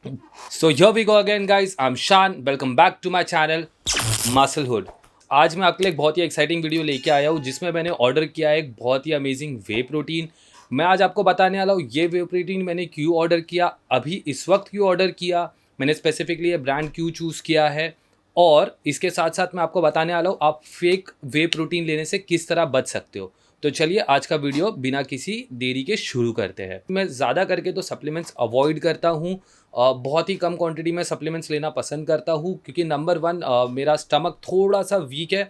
So here we go again, guys. I'm Shan. Welcome back to my channel, Musclehood. आज मैं आपके लिए एक बहुत ही एक्साइटिंग वीडियो लेके आया हूँ जिसमें मैंने ऑर्डर किया है एक बहुत ही अमेजिंग वे प्रोटीन। मैं आज आपको बताने वाला हूँ ये वे प्रोटीन मैंने क्यों ऑर्डर किया, अभी इस वक्त क्यों ऑर्डर किया, मैंने स्पेसिफिकली ये ब्रांड क्यों चूज़ किया है, और इसके साथ साथ मैं आपको बताने वाला हूँ आप फेक वे प्रोटीन लेने से किस तरह बच सकते हो। तो चलिए आज का वीडियो बिना किसी देरी के शुरू करते हैं। मैं ज़्यादा करके तो सप्लीमेंट्स अवॉइड करता हूँ, बहुत ही कम क्वांटिटी में सप्लीमेंट्स लेना पसंद करता हूँ क्योंकि नंबर वन मेरा स्टमक थोड़ा सा वीक है।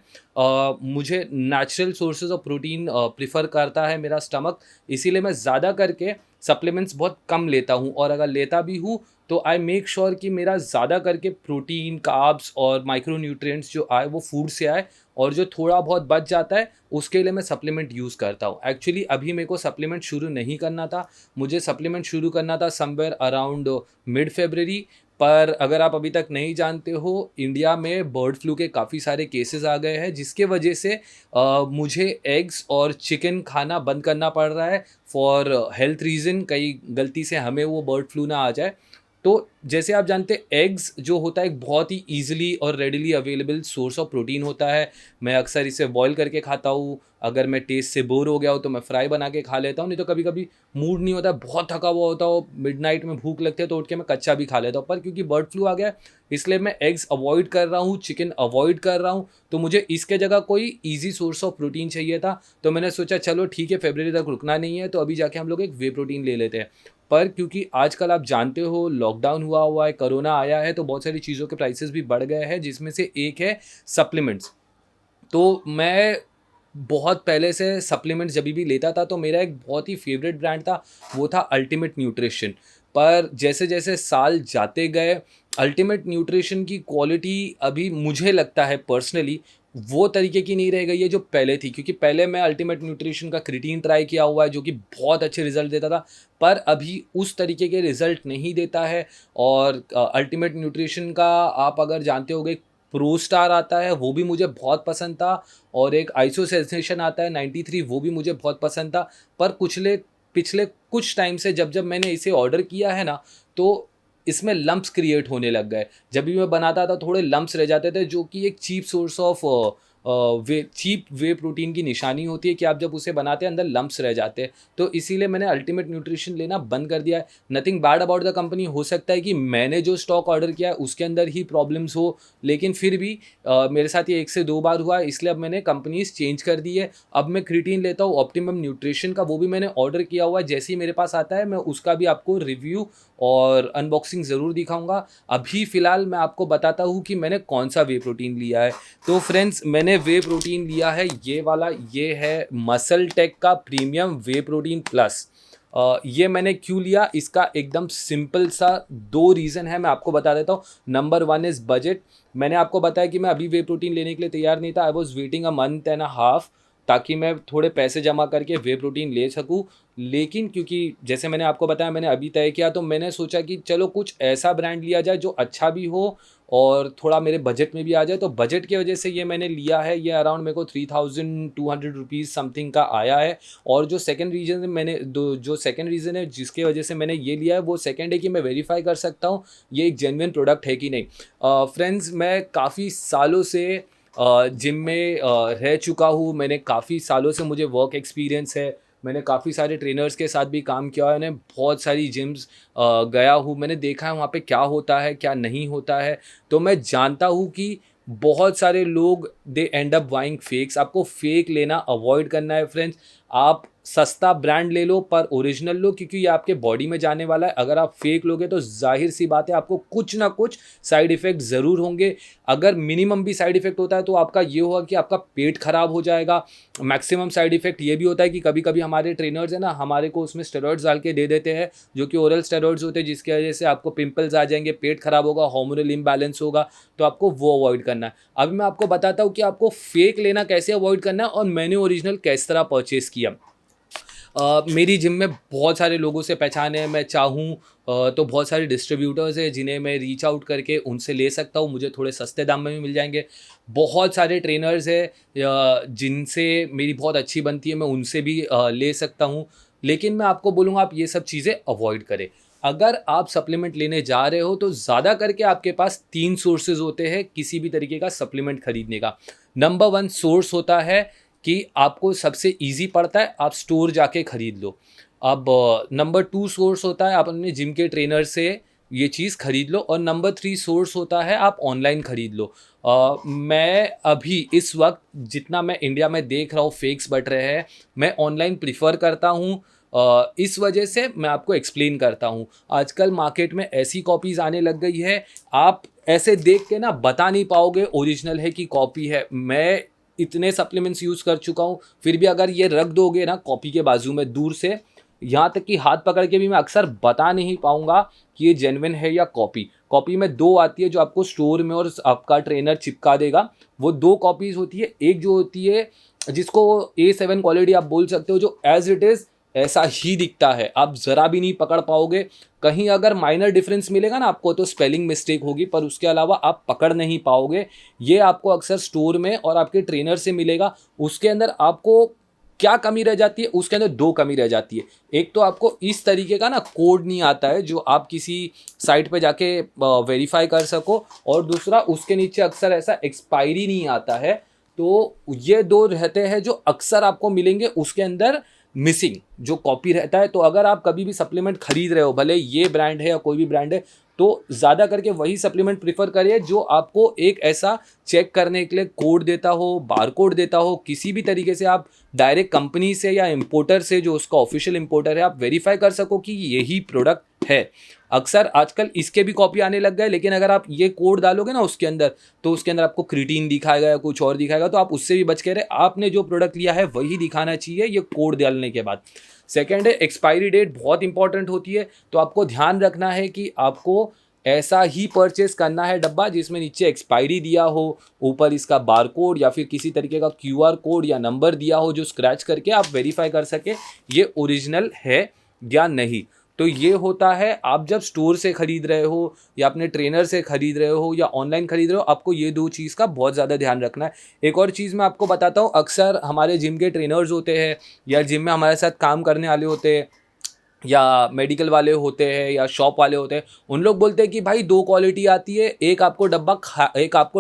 मुझे natural sources of protein prefer करता है मेरा स्टमक, इसीलिए मैं ज़्यादा करके सप्लीमेंट्स बहुत कम लेता हूँ, और अगर लेता भी हूँ तो आई मेक श्योर कि मेरा ज़्यादा करके प्रोटीन, कार्ब्स और माइक्रो न्यूट्रिएंट्स जो आए वो फूड से आए, और जो थोड़ा बहुत बच जाता है उसके लिए मैं सप्लीमेंट यूज़ करता हूँ। एक्चुअली अभी मेरे को सप्लीमेंट शुरू नहीं करना था, मुझे सप्लीमेंट शुरू करना था समवेयर अराउंड मिड फेब्रवरी। पर अगर आप अभी तक नहीं जानते हो, इंडिया में बर्ड फ्लू के काफ़ी सारे केसेस आ गए हैं जिसके वजह से मुझे एग्स और चिकन खाना बंद करना पड़ रहा है फॉर हेल्थ रीज़न। कहीं गलती से हमें वो बर्ड फ्लू ना आ जाए। तो जैसे आप जानते हैं एग्स जो होता है एक बहुत ही ईजिली और readily available source of protein होता है। मैं अक्सर इसे बॉईल करके खाता हूँ, अगर मैं टेस्ट से बोर हो गया हूँ तो मैं फ्राई बना के खा लेता हूँ, नहीं तो कभी कभी मूड नहीं होता, बहुत थका हुआ होता हो, मिडनाइट में भूख लगती है तो उठ के मैं कच्चा भी खा लेता हूँ। पर क्योंकि बर्ड फ्लू आ गया इसलिए मैं एग्स अवॉइड कर रहा हूँ, चिकन अवॉइड कर रहा हूँ, तो मुझे इसके जगह कोई ईजी सोर्स ऑफ प्रोटीन चाहिए था। तो मैंने सोचा चलो ठीक है, फरवरी तक रुकना नहीं है तो अभी जाके हम लोग एक वे प्रोटीन ले लेते हैं। पर क्योंकि आजकल आप जानते हो लॉकडाउन हुआ हुआ है, कोरोना आया है, तो बहुत सारी चीज़ों के प्राइसेस भी बढ़ गए हैं जिसमें से एक है सप्लीमेंट्स। तो मैं बहुत पहले से सप्लीमेंट्स जब भी लेता था तो मेरा एक बहुत ही फेवरेट ब्रांड था, वो था अल्टीमेट न्यूट्रिशन। पर जैसे जैसे साल जाते गए अल्टीमेट न्यूट्रिशन की क्वालिटी अभी मुझे लगता है पर्सनली वो तरीके की नहीं रह गई है जो पहले थी, क्योंकि पहले मैं अल्टीमेट न्यूट्रिशन का क्रिटीन ट्राई किया हुआ है जो कि बहुत अच्छे रिजल्ट देता था, पर अभी उस तरीके के रिजल्ट नहीं देता है। और अल्टीमेट न्यूट्रिशन का आप अगर जानते होगे प्रो स्टार आता है, वो भी मुझे बहुत पसंद था, और एक आइसो सेंसेशन आता है 93, वो भी मुझे बहुत पसंद था। पर पिछले कुछ टाइम से जब जब मैंने इसे ऑर्डर किया है ना, तो इसमें लम्प्स क्रिएट होने लग गए। जब भी मैं बनाता था थोड़े लम्प्स रह जाते थे, जो कि एक cheap source of whey cheap whey protein की निशानी होती है कि आप जब उसे बनाते हैं अंदर लम्प्स रह जाते हैं। तो इसीलिए मैंने अल्टीमेट न्यूट्रिशन लेना बंद कर दिया है। Nothing bad about the company, हो सकता है कि मैंने जो स्टॉक ऑर्डर किया है उसके अंदर ही प्रॉब्लम्स हो, लेकिन फिर भी मेरे साथ ये 1 से 2 बार हुआ है, इसलिए अब मैंने कंपनीज़ चेंज कर दी है। अब मैं क्रिटीन लेता हूँ ऑप्टिमम न्यूट्रिशन का, वो भी मैंने ऑर्डर किया हुआ है, जैसे ही मेरे पास आता है मैं उसका भी आपको रिव्यू और अनबॉक्सिंग ज़रूर दिखाऊँगा। अभी फ़िलहाल मैं आपको बताता हूँ कि मैंने कौन-सा वे प्रोटीन लिया है। तो फ्रेंड्स मैंने वे प्रोटीन लिया है ये वाला, ये है मसल टेक का प्रीमियम वे प्रोटीन प्लस। ये मैंने क्यों लिया, इसका एकदम सिंपल सा 2 रीज़न है, मैं आपको बता देता हूँ। Number 1 is budget. मैंने आपको बताया कि मैं अभी वे प्रोटीन लेने के लिए तैयार नहीं था, I was waiting a month and a half ताकि मैं थोड़े पैसे जमा करके वे प्रोटीन ले सकूँ। लेकिन क्योंकि जैसे मैंने आपको बताया मैंने अभी तय किया, तो मैंने सोचा कि चलो कुछ ऐसा ब्रांड लिया जाए जो अच्छा भी हो और थोड़ा मेरे बजट में भी आ जाए। तो बजट की वजह से ये मैंने लिया है, ये अराउंड मेरे को 3200 रुपीज़ समथिंग का आया है। और जो सेकंड रीज़न मैंने दो जो सेकंड रीज़न है जिसकी वजह से मैंने ये लिया है, वो सेकंड है कि मैं वेरीफाई कर सकता हूँ ये एक जेन्युइन प्रोडक्ट है कि नहीं। फ्रेंड्स मैं काफ़ी सालों से जिम में रह चुका हूँ, मैंने काफ़ी सालों से मुझे वर्क एक्सपीरियंस है, मैंने काफ़ी सारे ट्रेनर्स के साथ भी काम किया है, मैंने बहुत सारी जिम्स गया हूँ, मैंने देखा है वहाँ पे क्या होता है क्या नहीं होता है। तो मैं जानता हूँ कि बहुत सारे लोग दे एंड अप बाइंग फेक्स। आपको फेक लेना अवॉइड करना है फ्रेंड्स। आप सस्ता ब्रांड ले लो पर ओरिजिनल लो, क्योंकि ये आपके बॉडी में जाने वाला है। अगर आप फेक लोगे तो जाहिर सी बात है आपको कुछ ना कुछ साइड इफ़ेक्ट ज़रूर होंगे। अगर मिनिमम भी साइड इफ़ेक्ट होता है तो आपका ये होगा कि आपका पेट खराब हो जाएगा। मैक्सिमम साइड इफ़ेक्ट ये भी होता है कि कभी कभी हमारे ट्रेनर्स हैं ना, हमारे को उसमें स्टेरॉइड्स डाल के दे देते हैं जो कि ओरल स्टेरॉइड्स होते हैं, जिसकी वजह से आपको पिंपल्स आ जाएंगे, पेट खराब होगा, हार्मोनल इम्बैलेंस होगा। तो आपको वो अवॉइड करना है। अभी मैं आपको बताता हूँ कि आपको फेक लेना कैसे अवॉइड करना है और मैंने ओरिजिनल किस तरह परचेस किया। मेरी जिम में बहुत सारे लोगों से पहचान है, मैं चाहूँ तो बहुत सारे डिस्ट्रीब्यूटर्स हैं जिन्हें मैं रीच आउट करके उनसे ले सकता हूँ, मुझे थोड़े सस्ते दाम में भी मिल जाएंगे। बहुत सारे ट्रेनर्स हैं जिनसे मेरी बहुत अच्छी बनती है, मैं उनसे भी ले सकता हूँ। लेकिन मैं आपको बोलूँगा आप ये सब चीज़ें अवॉइड करें। अगर आप सप्लीमेंट लेने जा रहे हो तो ज़्यादा करके आपके पास 3 सोर्सेज होते हैं किसी भी तरीके का सप्लीमेंट खरीदने का। नंबर 1 सोर्स होता है कि आपको सबसे ईज़ी पड़ता है, आप स्टोर जाके खरीद लो। अब नंबर 2 सोर्स होता है आप अपने जिम के ट्रेनर से ये चीज़ खरीद लो, और नंबर 3 सोर्स होता है आप ऑनलाइन खरीद लो। मैं अभी इस वक्त जितना मैं इंडिया में देख रहा हूँ फेक्स बढ़ रहे हैं, मैं ऑनलाइन प्रिफर करता हूँ। इस वजह से मैं आपको एक्सप्लेन करता हूँ। आजकल मार्केट में ऐसी कॉपीज़ आने लग गई है, आप ऐसे देख के ना बता नहीं पाओगे ओरिजिनल है कि कॉपी है। मैं इतने सप्लीमेंट्स यूज़ कर चुका हूँ, फिर भी अगर ये रख दोगे ना कॉपी के बाजू में दूर से, यहाँ तक कि हाथ पकड़ के भी मैं अक्सर बता नहीं पाऊंगा कि ये जेन्युइन है या कॉपी। कॉपी में 2 आती है जो आपको स्टोर में और आपका ट्रेनर चिपका देगा, वो 2 कॉपीज़ होती है। एक जो होती है जिसको A7 क्वालिटी आप बोल सकते हो, जो एज इट इज़ ऐसा ही दिखता है, आप ज़रा भी नहीं पकड़ पाओगे। कहीं अगर माइनर डिफरेंस मिलेगा ना आपको तो स्पेलिंग मिस्टेक होगी, पर उसके अलावा आप पकड़ नहीं पाओगे। ये आपको अक्सर स्टोर में और आपके ट्रेनर से मिलेगा। उसके अंदर आपको क्या कमी रह जाती है, उसके अंदर 2 कमी रह जाती है। एक तो आपको इस तरीके का ना कोड नहीं आता है जो आप किसी साइट पे जाके वेरीफाई कर सको, और दूसरा उसके नीचे अक्सर ऐसा एक्सपायरी नहीं आता है। तो ये 2 रहते हैं जो अक्सर आपको मिलेंगे उसके अंदर मिसिंग जो कॉपी रहता है। तो अगर आप कभी भी सप्लीमेंट खरीद रहे हो, भले ये ब्रांड है या कोई भी ब्रांड है, तो ज़्यादा करके वही सप्लीमेंट प्रीफर करिए जो आपको एक ऐसा चेक करने के लिए कोड देता हो, बारकोड देता हो। किसी भी तरीके से आप डायरेक्ट कंपनी से या इंपोर्टर से, जो उसका ऑफिशियल इंपोर्टर है, आप वेरीफाई कर सको कि यही प्रोडक्ट है। अक्सर आजकल इसके भी कॉपी आने लग गए, लेकिन अगर आप ये कोड डालोगे ना उसके अंदर, तो उसके अंदर आपको क्रिटीन दिखाएगा या कुछ और दिखाएगा, तो आप उससे भी बच के रहे। आपने जो प्रोडक्ट लिया है वही दिखाना चाहिए ये कोड डालने के बाद। सेकेंड है एक्सपायरी डेट, बहुत इंपॉर्टेंट होती है। तो आपको ध्यान रखना है कि आपको ऐसा ही परचेस करना है डब्बा जिसमें नीचे एक्सपायरी दिया हो, ऊपर इसका बारकोड या फिर किसी तरीके का QR कोड या नंबर दिया हो जो स्क्रैच करके आप वेरीफाई कर सके ये ओरिजिनल है या नहीं। तो ये होता है आप जब स्टोर से खरीद रहे हो या अपने ट्रेनर से खरीद रहे हो या ऑनलाइन खरीद रहे हो, आपको ये 2 चीज़ का बहुत ज़्यादा ध्यान रखना है। एक और चीज़ मैं आपको बताता हूँ, अक्सर हमारे जिम के ट्रेनर्स होते हैं या जिम में हमारे साथ काम करने वाले होते हैं या मेडिकल वाले होते हैं या शॉप वाले होते हैं, उन लोग बोलते हैं कि भाई 2 क्वालिटी आती है, एक आपको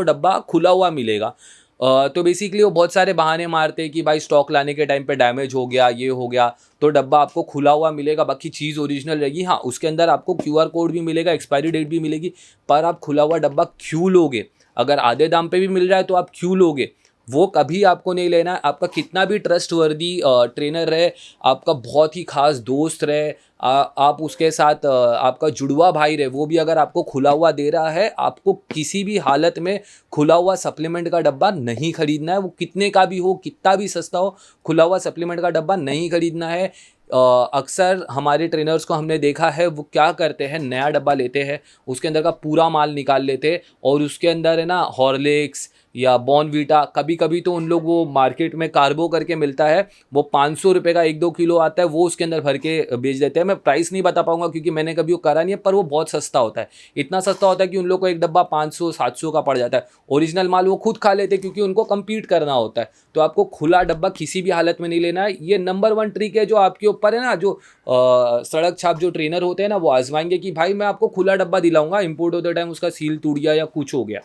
डब्बा खुला हुआ मिलेगा। तो बेसिकली वो बहुत सारे बहाने मारते हैं कि भाई स्टॉक लाने के टाइम पे डैमेज हो गया, ये हो गया, तो डब्बा आपको खुला हुआ मिलेगा, बाकी चीज़ ओरिजिनल रहेगी। हाँ, उसके अंदर आपको QR कोड भी मिलेगा, एक्सपायरी डेट भी मिलेगी, पर आप खुला हुआ डब्बा क्यों लोगे? अगर आधे दाम पे भी मिल रहा है तो आप क्यों लोगे? वो कभी आपको नहीं लेना है। आपका कितना भी ट्रस्टवर्दी ट्रेनर रहे, आपका बहुत ही खास दोस्त रहे, आप उसके साथ आपका जुड़वा भाई रहे, वो भी अगर आपको खुला हुआ दे रहा है, आपको किसी भी हालत में खुला हुआ सप्लीमेंट का डब्बा नहीं खरीदना है। वो कितने का भी हो, कितना भी सस्ता हो, खुला हुआ सप्लीमेंट का डब्बा नहीं खरीदना है। अक्सर हमारे ट्रेनर्स को हमने देखा है, वो क्या करते हैं, नया डब्बा लेते हैं, उसके अंदर का पूरा माल निकाल लेते हैं और उसके अंदर है ना हॉर्लिक्स या बॉर्नवीटा, कभी कभी तो उन लोग वो मार्केट में कार्बो करके मिलता है, वो 500 रुपये का 1-2 किलो आता है, वो उसके अंदर भर के बेच देते हैं। मैं प्राइस नहीं बता पाऊंगा क्योंकि मैंने कभी वो करा नहीं है, पर वो बहुत सस्ता होता है। इतना सस्ता होता है कि उन लोग को एक डब्बा 500-700 का पड़ जाता है। ओरिजिनल माल वो खुद खा लेते हैं क्योंकि उनको कम्पीट करना होता है। तो आपको खुला डब्बा किसी भी हालत में नहीं लेना है। ये नंबर 1 ट्रिक है जो आपके ऊपर है ना, जो सड़क छाप जो ट्रेनर होते हैं ना, वो आजमाएंगे कि भाई मैं आपको खुला डब्बा दिलाऊंगा, इंपोर्ट होते टाइम उसका सील टूट गया या कुछ हो गया,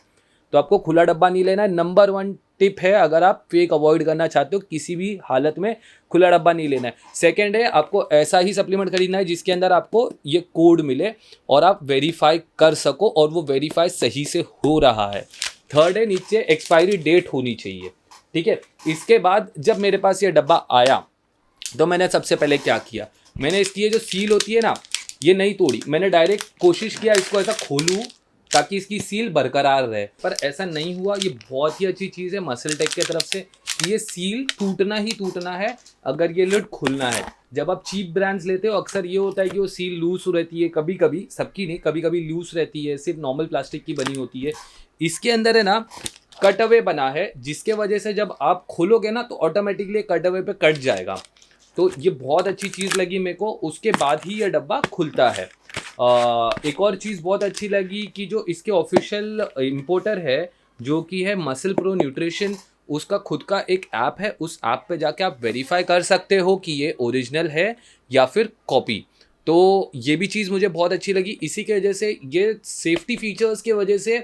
तो आपको खुला डब्बा नहीं लेना है। नंबर 1 टिप है, अगर आप फेक अवॉइड करना चाहते हो किसी भी हालत में खुला डब्बा नहीं लेना है। सेकंड है, आपको ऐसा ही सप्लीमेंट खरीदना है जिसके अंदर आपको ये कोड मिले और आप वेरीफाई कर सको और वो वेरीफाई सही से हो रहा है। थर्ड है, नीचे एक्सपायरी डेट होनी चाहिए, ठीक है। इसके बाद जब मेरे पास ये डब्बा आया तो मैंने सबसे पहले क्या किया, मैंने इसकी ये जो सील होती है ना, ये नहीं तोड़ी, मैंने डायरेक्ट कोशिश किया इसको ऐसा खोलूँ ताकि इसकी सील बरकरार रहे, पर ऐसा नहीं हुआ। ये बहुत ही अच्छी चीज़ है मसलटेक की तरफ से, ये सील टूटना ही टूटना है अगर ये लिड खुलना है। जब आप चीप ब्रांड्स लेते हो अक्सर ये होता है कि वो सील लूज रहती है, कभी कभी, सबकी नहीं, कभी कभी लूज रहती है, सिर्फ नॉर्मल प्लास्टिक की बनी होती है। इसके अंदर है ना कट अवे बना है, जिसके वजह से जब आप खोलोगे ना तो ऑटोमेटिकली कट अवे पे कट जाएगा। तो ये बहुत अच्छी चीज़ लगी मेरे को, उसके बाद ही ये डब्बा खुलता है। एक और चीज़ बहुत अच्छी लगी कि जो इसके ऑफिशियल इंपोर्टर है जो कि है मसल प्रो न्यूट्रिशन, उसका खुद का एक ऐप है, उस ऐप पे जाके आप वेरीफाई कर सकते हो कि ये ओरिजिनल है या फिर कॉपी। तो ये भी चीज़ मुझे बहुत अच्छी लगी। इसी की वजह से, ये सेफ्टी फीचर्स की वजह से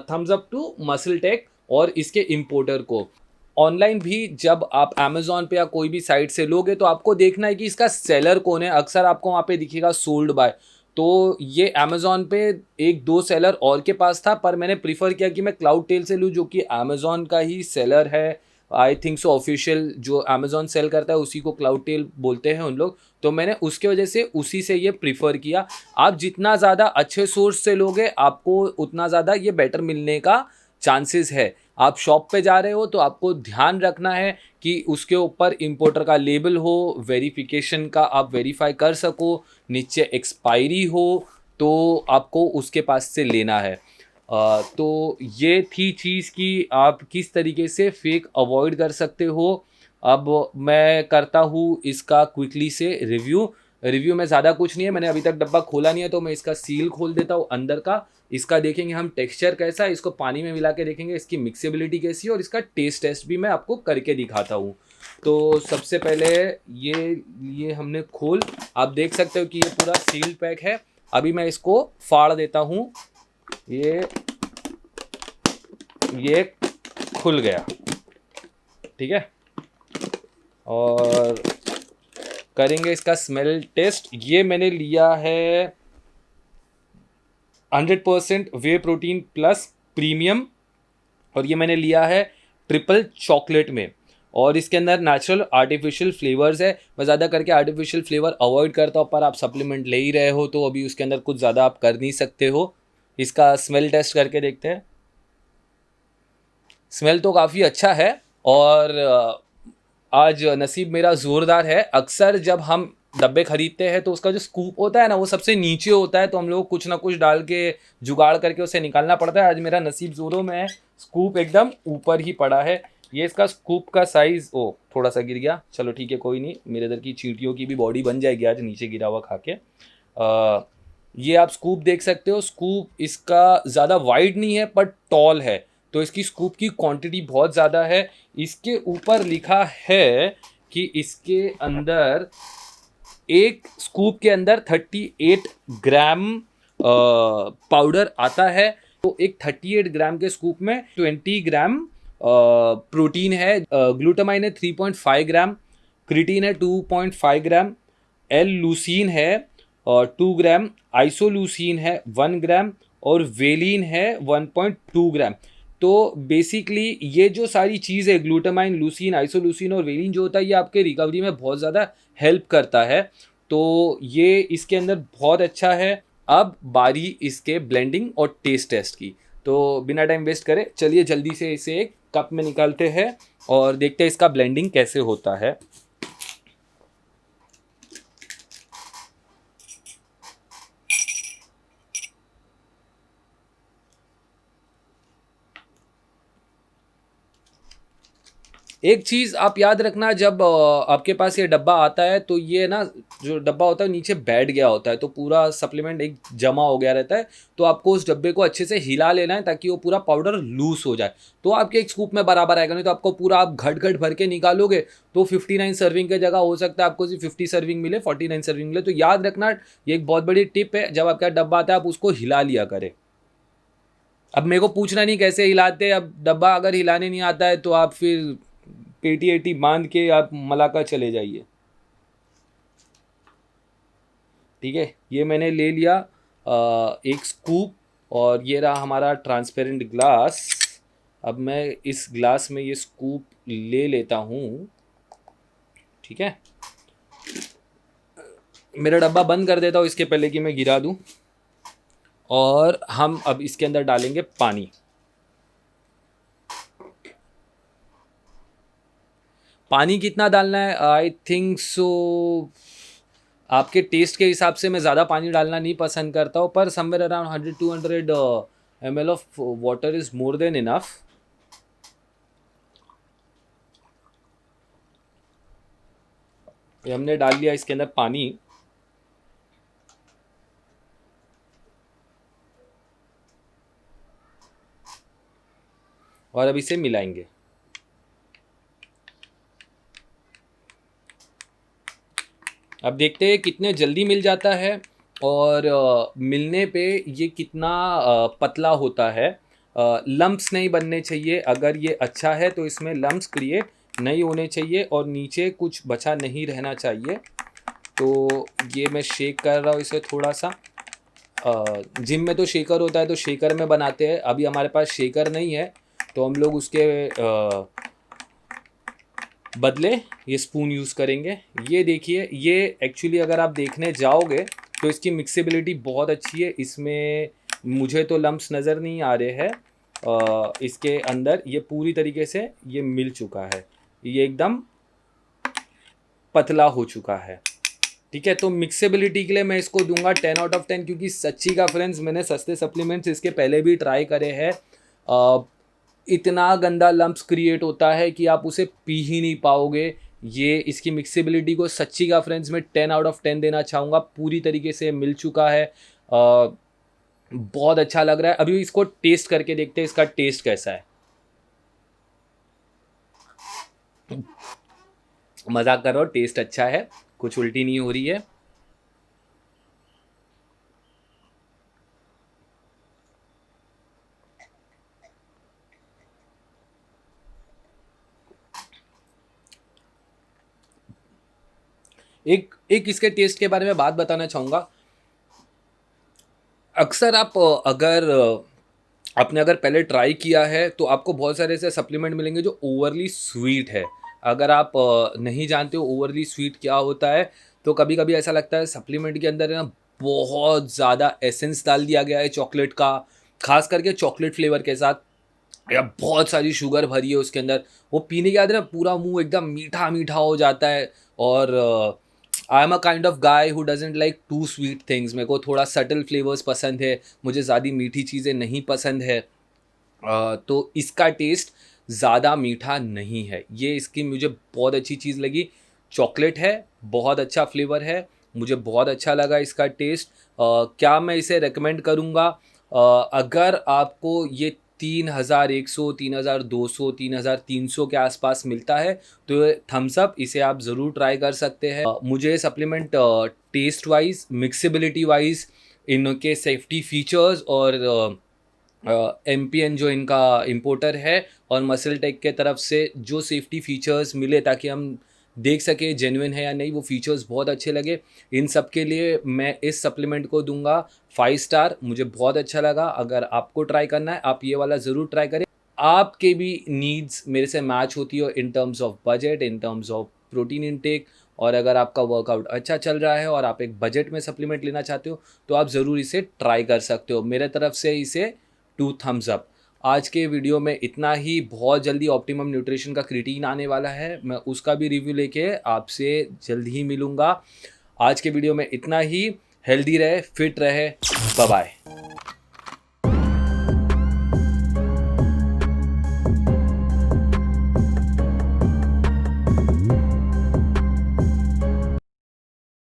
thumbs up to muscle tech और इसके इम्पोर्टर को। ऑनलाइन भी जब आप अमेज़न पे या कोई भी साइट से लोगे तो आपको देखना है कि इसका सेलर कौन है। अक्सर आपको वहाँ पे दिखेगा सोल्ड बाय। तो ये अमेज़न पे 1-2 सेलर और के पास था, पर मैंने प्रेफ़र किया कि मैं क्लाउड टेल से लूँ, जो कि अमेज़न का ही सेलर है। आई थिंक सो ऑफ़िशियल जो अमेज़न सेल करता है उसी को क्लाउड टेल बोलते हैं उन लोग। तो मैंने उसकी वजह से उसी से ये प्रेफ़र किया। आप जितना ज़्यादा अच्छे सोर्स से लोगे, आपको उतना ज़्यादा ये बेटर मिलने का चांसेस है। आप शॉप पे जा रहे हो तो आपको ध्यान रखना है कि उसके ऊपर इंपोर्टर का लेबल हो, वेरिफिकेशन का आप वेरीफाई कर सको, नीचे एक्सपायरी हो, तो आपको उसके पास से लेना है। तो ये थी चीज़ कि आप किस तरीके से फेक अवॉइड कर सकते हो। अब मैं करता हूँ इसका क्विकली से रिव्यू में ज़्यादा कुछ नहीं है, मैंने अभी तक डब्बा खोला नहीं है, तो मैं इसका सील खोल देता हूँ अंदर का। इसका देखेंगे हम टेक्सचर कैसा है, इसको पानी में मिला के देखेंगे इसकी मिक्सेबिलिटी कैसी है, और इसका टेस्ट भी मैं आपको करके दिखाता हूँ। तो सबसे पहले ये हमने खोल, आप देख सकते हो कि ये पूरा सील्ड पैक है। अभी मैं इसको फाड़ देता हूँ। ये खुल गया, ठीक है। और करेंगे इसका स्मेल टेस्ट। ये मैंने लिया है 100% वे प्रोटीन प्लस प्रीमियम, और ये मैंने लिया है ट्रिपल चॉकलेट में। और इसके अंदर नेचुरल आर्टिफिशियल फ्लेवर्स है। मैं ज़्यादा करके आर्टिफिशियल फ्लेवर अवॉइड करता हूँ, पर आप सप्लीमेंट ले ही रहे हो तो अभी उसके अंदर कुछ ज़्यादा आप कर नहीं सकते हो। इसका स्मेल टेस्ट करके देखते हैं। स्मेल तो काफ़ी अच्छा है, और आज नसीब मेरा ज़ोरदार है। अक्सर जब हम डब्बे खरीदते हैं तो उसका जो स्कूप होता है ना, वो सबसे नीचे होता है, तो हम लोग कुछ ना कुछ डाल के जुगाड़ करके उसे निकालना पड़ता है। आज मेरा नसीब ज़ोरों में है, स्कूप एकदम ऊपर ही पड़ा है। ये इसका स्कूप का साइज़, ओ थोड़ा सा गिर गया, चलो ठीक है कोई नहीं, मेरे इधर की चींटियों की भी बॉडी बन जाएगी आज नीचे गिरा हुआ खा के। ये आप स्कूप देख सकते हो। स्कूप इसका ज़्यादा वाइड नहीं है पर टॉल है, तो इसकी स्कूप की क्वांटिटी बहुत ज़्यादा है। इसके ऊपर लिखा है कि इसके अंदर, एक स्कूप के अंदर 38 ग्राम पाउडर आता है। तो एक 38 ग्राम के स्कूप में 20 ग्राम प्रोटीन है। ग्लूटामाइन है 3.5 ग्राम, क्रिटीन है 2.5 ग्राम, एल लूसीन है 2 ग्राम, आइसोलूसीन है 1 ग्राम, और वेलिन है 1.2 ग्राम। तो बेसिकली ये जो सारी चीज़ है, ग्लूटामाइन, लूसीन, आइसोलूसीन और वेलिन जो होता है, ये आपके रिकवरी में बहुत ज़्यादा हेल्प करता है। तो ये इसके अंदर बहुत अच्छा है। अब बारी इसके ब्लेंडिंग और टेस्ट टेस्ट की। तो बिना टाइम वेस्ट करे चलिए जल्दी से इसे एक कप में निकालते हैं और देखते हैं इसका ब्लेंडिंग कैसे होता है। एक चीज़ आप याद रखना, जब आपके पास ये डब्बा आता है तो ये ना, जो डब्बा होता है नीचे बैठ गया होता है, तो पूरा सप्लीमेंट एक जमा हो गया रहता है। तो आपको उस डब्बे को अच्छे से हिला लेना है ताकि वो पूरा पाउडर लूज हो जाए, तो आपके एक स्कूप में बराबर आएगा। नहीं तो आपको पूरा आप घट घट भर के निकालोगे तो 59 सर्विंग की जगह हो सकता है आपको सिर्फ 50 सर्विंग मिले, 49 सर्विंग मिले। तो याद रखना, ये एक बहुत बड़ी टिप है, जब आपका डब्बा आता है आप उसको हिला लिया करें। अब मेरे को पूछना नहीं कैसे हिलाते, अब डब्बा अगर हिलाने नहीं आता है तो आप फिर पेटी एटी बांध के आप मलाका चले जाइए। ठीक है, ये मैंने ले लिया एक स्कूप, और ये रहा हमारा ट्रांसपेरेंट ग्लास। अब मैं इस ग्लास में ये स्कूप ले लेता हूँ, ठीक है। मेरा डब्बा बंद कर देता हूँ इसके पहले कि मैं गिरा दूँ। और हम अब इसके अंदर डालेंगे पानी। पानी कितना डालना है, आई थिंक सो आपके टेस्ट के हिसाब से मैं ज़्यादा पानी डालना नहीं पसंद करता हूँ, पर somewhere around 100-200 ml of water is more than enough. ये हमने डाल लिया इसके अंदर पानी, और अब इसे मिलाएंगे। अब देखते हैं कितने जल्दी मिल जाता है और मिलने पे ये कितना पतला होता है। लम्प्स नहीं बनने चाहिए, अगर ये अच्छा है तो इसमें लम्प्स क्रिएट नहीं होने चाहिए और नीचे कुछ बचा नहीं रहना चाहिए। तो ये मैं शेक कर रहा हूँ इसे थोड़ा सा। जिम में तो शेकर होता है तो शेकर में बनाते हैं, अभी हमारे पास शेकर नहीं है तो हम लोग उसके बदले ये स्पून यूज़ करेंगे। ये देखिए, ये एक्चुअली अगर आप देखने जाओगे तो इसकी मिक्सेबिलिटी बहुत अच्छी है। इसमें मुझे तो लम्प्स नज़र नहीं आ रहे हैं। इसके अंदर ये पूरी तरीके से ये मिल चुका है, ये एकदम पतला हो चुका है। ठीक है, तो मिक्सेबिलिटी के लिए मैं इसको दूंगा 10 आउट ऑफ 10, क्योंकि सच्ची का फ्रेंड्स मैंने सस्ते सप्लीमेंट्स इसके पहले भी ट्राई करे हैं। इतना गंदा लम्प्स क्रिएट होता है कि आप उसे पी ही नहीं पाओगे। ये इसकी मिक्सेबिलिटी को सच्ची का फ्रेंड्स मैं 10 आउट ऑफ 10 देना चाहूँगा। पूरी तरीके से मिल चुका है, बहुत अच्छा लग रहा है। अभी इसको टेस्ट करके देखते हैं इसका टेस्ट कैसा है। मजाक कर रहा हूँ, टेस्ट अच्छा है, कुछ उल्टी नहीं हो रही है। एक इसके टेस्ट के बारे में बात बताना चाहूँगा। अक्सर आप आपने अगर पहले ट्राई किया है तो आपको बहुत सारे ऐसे सप्लीमेंट मिलेंगे जो ओवरली स्वीट है। अगर आप नहीं जानते हो ओवरली स्वीट क्या होता है, तो कभी कभी ऐसा लगता है सप्लीमेंट के अंदर ना बहुत ज़्यादा एसेंस डाल दिया गया है चॉकलेट का, खास करके चॉकलेट फ्लेवर के साथ, या बहुत सारी शुगर भरी है उसके अंदर। वो पीने के बाद ना पूरा मुंह एकदम मीठा मीठा हो जाता है। और I am a kind of guy who doesn't like to sweet things. मेरे को थोड़ा सटल फ्लेवर्स पसंद है, मुझे ज़्यादा मीठी चीज़ें नहीं पसंद है। तो इसका टेस्ट ज़्यादा मीठा नहीं है, ये इसकी मुझे बहुत अच्छी चीज़ लगी। चॉकलेट है, बहुत अच्छा फ्लेवर है, मुझे बहुत अच्छा लगा इसका टेस्ट। क्या मैं इसे रेकमेंड करूँगा? अगर आपको ये 3100, 3200, 3300 के आसपास मिलता है तो थम्स अप, इसे आप ज़रूर ट्राई कर सकते हैं। मुझे supplement taste wise, mixability wise, इनके सेफ्टी फीचर्स और एमपीएन जो इनका इंपोर्टर है और मसल टेक के तरफ से जो सेफ्टी फीचर्स मिले ताकि हम देख सके जेन्युइन है या नहीं, वो फीचर्स बहुत अच्छे लगे। इन सब के लिए मैं इस सप्लीमेंट को दूंगा 5 स्टार। मुझे बहुत अच्छा लगा। अगर आपको ट्राई करना है आप ये वाला ज़रूर ट्राई करें। आपके भी नीड्स मेरे से मैच होती हो in terms of budget, in terms of protein intake, और अगर आपका वर्कआउट अच्छा चल रहा है और आप एक बजट में सप्लीमेंट लेना चाहते हो तो आप ज़रूर इसे ट्राई कर सकते हो। मेरे तरफ से इसे 2 थम्स अप। आज के वीडियो में इतना ही। बहुत जल्दी ऑप्टिमम न्यूट्रिशन का क्रिटीन आने वाला है, मैं उसका भी रिव्यू लेके आपसे जल्द ही मिलूँगा। आज के वीडियो में इतना ही। हेल्दी रहे, फिट रहे, बाय बाय।